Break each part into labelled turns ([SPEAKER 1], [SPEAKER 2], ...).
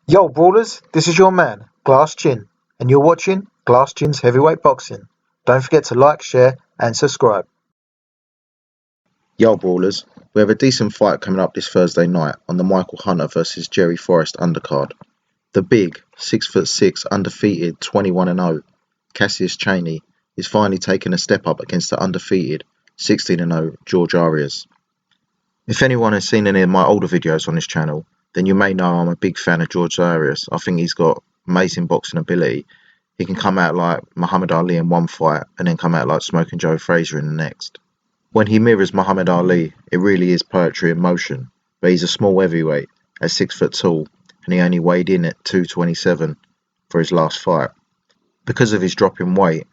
[SPEAKER 1] Yo, brawlers, this is your man, Glass Chin, and you're watching Glass Chin's Heavyweight Boxing. Don't forget to like, share, and subscribe.
[SPEAKER 2] Yo, brawlers, we have a decent fight coming up this Thursday night on the Michael Hunter vs Jerry Forrest undercard. The big, 6'6", undefeated 21-0 Cassius Chaney is finally taking a step up against the undefeated 16-0 George Arias. If anyone has seen any of my older videos on this channel, then you may know I'm a big fan of George Arias. I think he's got amazing boxing ability. He can come out like Muhammad Ali in one fight and then come out like Smoking Joe Frazier in the next. When he mirrors Muhammad Ali, it really is poetry in motion, but he's a small heavyweight at 6 foot tall, and he only weighed in at 227 for his last fight. Because of his drop in weight,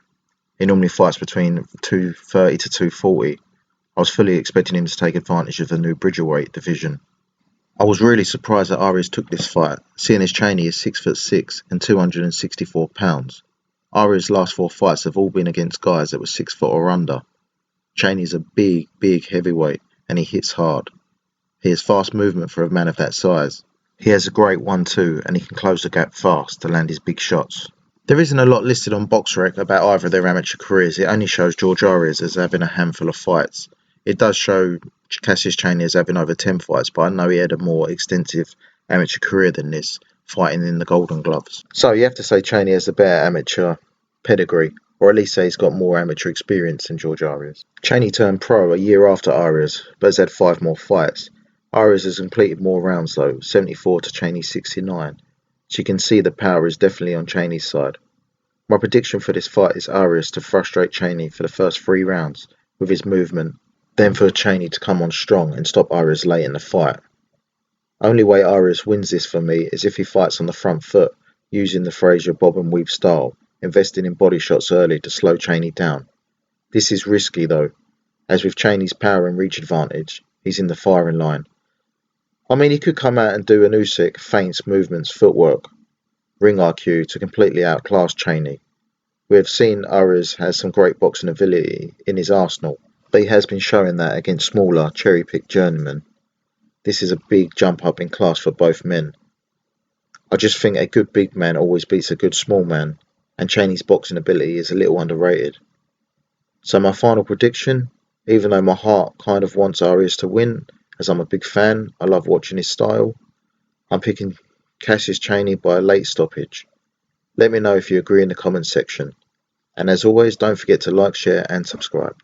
[SPEAKER 2] he normally fights between 230 to 240. I was fully expecting him to take advantage of the new Bridgerweight division. I was really surprised that Arias took this fight, seeing as Chaney is 6'6" and 264 pounds. Arias' last 4 fights have all been against guys that were 6 foot or under. Chaney's a big heavyweight, and he hits hard. He has fast movement for a man of that size. He has a great 1-2, and he can close the gap fast to land his big shots. There isn't a lot listed on BoxRec about either of their amateur careers. It only shows George Arias as having a handful of fights. It does show Cassius Chaney as having over 10 fights, but I know he had a more extensive amateur career than this, fighting in the Golden Gloves. So you have to say Chaney has a better amateur pedigree, or at least say he's got more amateur experience than George Arias. Chaney turned pro a year after Arias, but has had 5 more fights. Arias has completed more rounds though, 74 to Chaney's 69. So you can see the power is definitely on Chaney's side. My prediction for this fight is Arias to frustrate Chaney for the first 3 rounds with his movement, then for Chaney to come on strong and stop Arias late in the fight. Only way Arias wins this for me is if he fights on the front foot, using the Frazier bob and weave style, investing in body shots early to slow Chaney down. This is risky though, as with Chaney's power and reach advantage, he's in the firing line. I mean, he could come out and do an Usyk, feints, movements, footwork, ring IQ to completely outclass Chaney. We have seen Arias has some great boxing ability in his arsenal, but he has been showing that against smaller, cherry-picked journeymen. This is a big jump up in class for both men. I just think a good big man always beats a good small man, and Chaney's boxing ability is a little underrated. So my final prediction, even though my heart kind of wants Arias to win, as I'm a big fan, I love watching his style, I'm picking Cassius Chaney by a late stoppage. Let me know if you agree in the comments section. And as always, don't forget to like, share and subscribe.